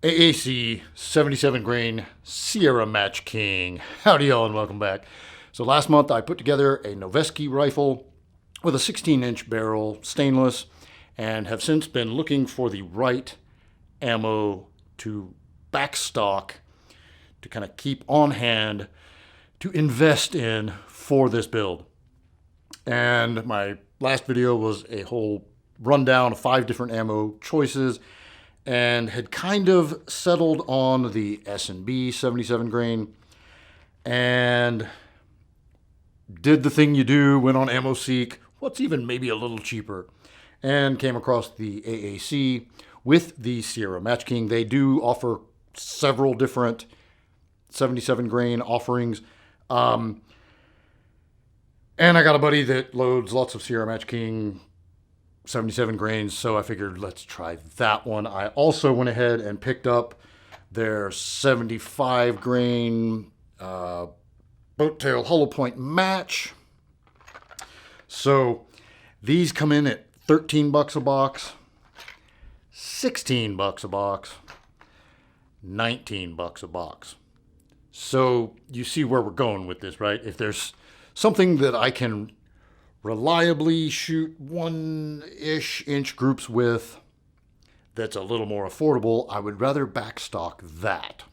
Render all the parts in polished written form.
AAC 77 grain Sierra Matchking. Howdy y'all and welcome back. So last month I put together a Noveske rifle with a 16-inch barrel, stainless, and have since been looking for the right ammo to backstock, to kind of keep on hand, to invest in for this build. And my last video was a whole rundown of 5 different ammo choices, and had kind of settled on the S&B 77 grain, and did the thing you do, went on AmmoSeek, what's even maybe a little cheaper, and came across the AAC with the Sierra Matchking. They do offer several different 77 grain offerings. And I got a buddy that loads lots of Sierra Matchking 77 grains, so I figured let's try that one. I also went ahead and picked up their 75 grain boat tail hollow point match. So these come in at 13 bucks a box, 16 bucks a box, 19 bucks a box. So you see where we're going with this, right? If there's something that I can reliably shoot 1-ish inch groups with that's a little more affordable, I would rather backstock that.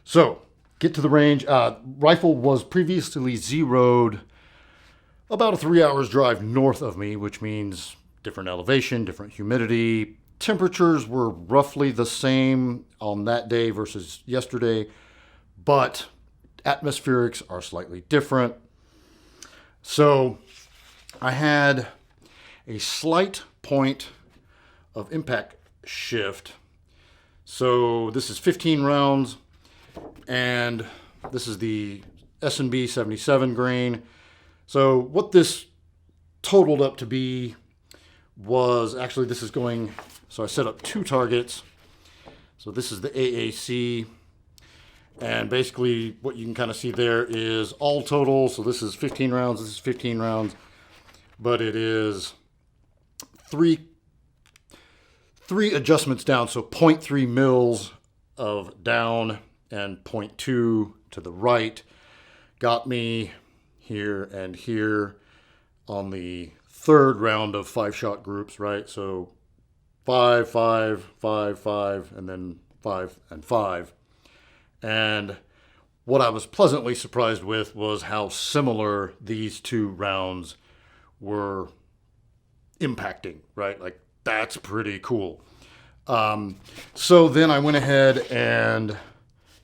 So get to the range. Rifle was previously zeroed about a 3 hours drive north of me, which means different elevation, different humidity. Temperatures were roughly the same on that day versus yesterday, but atmospherics are slightly different. So I had a slight point of impact shift. So this is 15 rounds, and this is the S&B 77 grain. So what this totaled up to be was, actually this is going, so I set up 2 targets. So this is the AAC. And basically what you can kind of see there is all total. So this is 15 rounds, this is 15 rounds, but it is three adjustments down. So 0.3 mils of down and 0.2 to the right got me here and here on the 3rd round of 5-shot groups, right? So 5, 5, 5, 5, and then 5 and 5. And what I was pleasantly surprised with was how similar these 2 rounds were impacting, right? Like, that's pretty cool. So then I went ahead and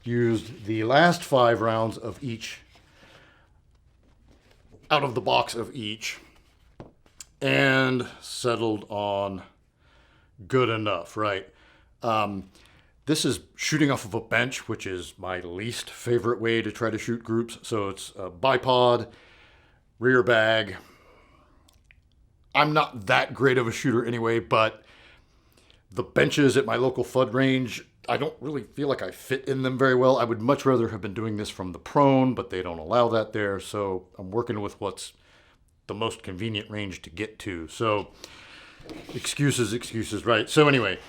used the last 5 rounds of each, out of the box of each, and settled on good enough, right? This is shooting off of a bench, which is my least favorite way to try to shoot groups. So it's a bipod, rear bag. I'm not that great of a shooter anyway, but the benches at my local FUD range, I don't really feel like I fit in them very well. I would much rather have been doing this from the prone, but they don't allow that there. So I'm working with what's the most convenient range to get to. So excuses, right? So anyway,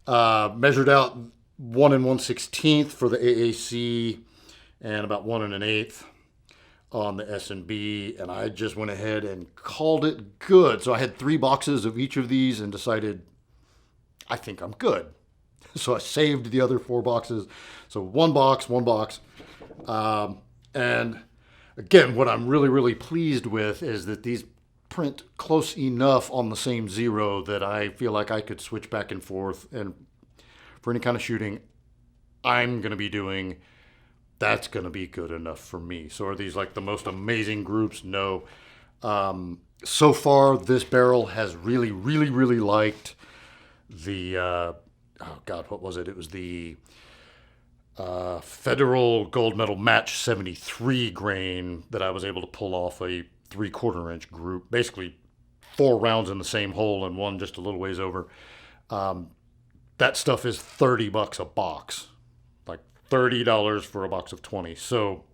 measured out 1 1/16 for the AAC and about 1 1/8 on the S&B, and I just went ahead and called it good. So I had 3 boxes of each of these and decided I think I'm good. So I saved the other 4 boxes. So 1 box. And again, what I'm really pleased with is that these print close enough on the same zero that I feel like I could switch back and forth, and for any kind of shooting I'm going to be doing, that's going to be good enough for me. So are these like the most amazing groups? No. So far, this barrel has really liked the, oh God, what was it? It was the Federal Gold Medal Match 73 grain that I was able to pull off a 3/4 inch group. Basically 4 rounds in the same hole and 1 just a little ways over. That stuff is 30 bucks a box, like $30 for a box of 20. So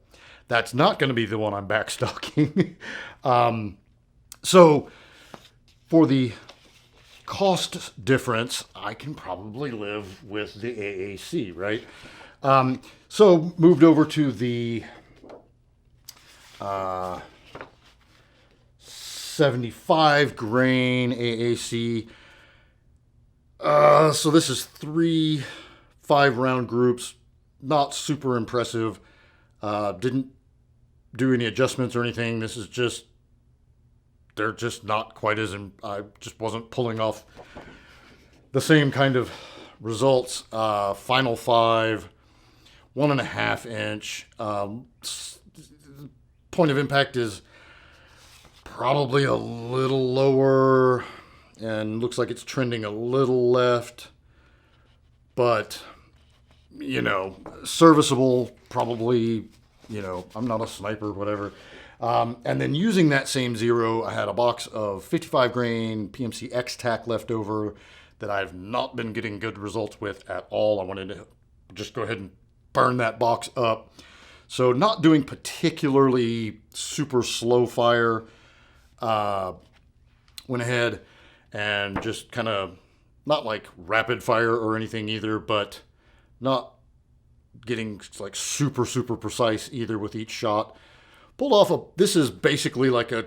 that's not going to be the one I'm backstocking. So for the cost difference, I can probably live with the AAC, right? So moved over to the 75 grain AAC. So this is 3 5-round groups. Not super impressive. Didn't do any adjustments or anything. This is just, they're just not quite as, I just wasn't pulling off the same kind of results. Final 5, 1.5 inch. Point of impact is probably a little lower and looks like it's trending a little left, but serviceable, probably, I'm not a sniper, whatever. And then using that same zero, I had a box of 55 grain PMC X-Tac left over that I've not been getting good results with at all. I wanted to just go ahead and burn that box up. So not doing particularly super slow fire. Went ahead and just kind of, not like rapid fire or anything either, but not getting like super, super precise either with each shot. Pulled off this is basically like a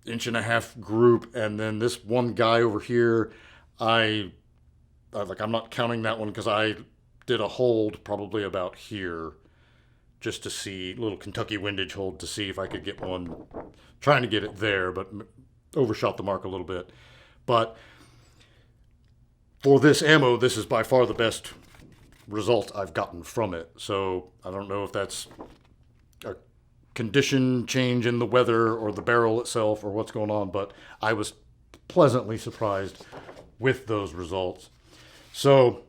1.5 inch group. And then this one guy over here, I'm not counting that one because I did a hold probably about here just to see, little Kentucky windage hold to see if I could get one, trying to get it there, but overshot the mark a little bit. But for this ammo, this is by far the best result I've gotten from it. So I don't know if that's a condition change in the weather or the barrel itself or what's going on, but I was pleasantly surprised with those results. So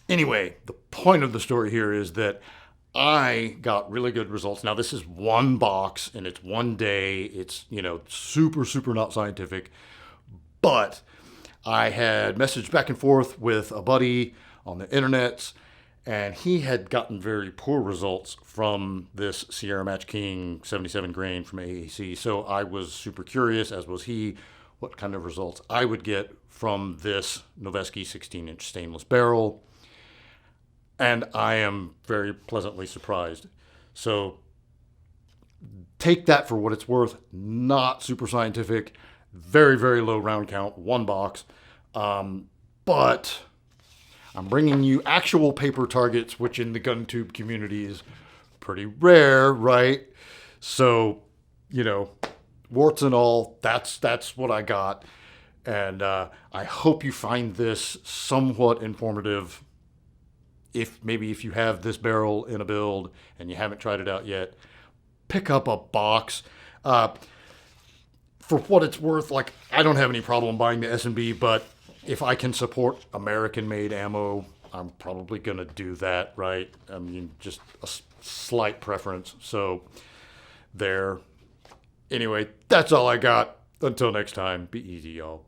anyway, the point of the story here is that I got really good results. Now, this is one box and it's one day. It's, super, super not scientific. But I had messaged back and forth with a buddy on the internets, and he had gotten very poor results from this Sierra Matchking 77 grain from AAC. So I was super curious, as was he, what kind of results I would get from this Noveske 16-inch stainless barrel. And I am very pleasantly surprised. So take that for what it's worth. Not super scientific. Very, very low round count. One box. But I'm bringing you actual paper targets, which in the gun tube community is pretty rare, right? So, warts and all, that's what I got. And I hope you find this somewhat informative. If you have this barrel in a build and you haven't tried it out yet, pick up a box. For what it's worth, I don't have any problem buying the S&B, but if I can support American-made ammo, I'm probably going to do that, right? I mean, just a slight preference. So there. Anyway, that's all I got. Until next time, be easy, y'all.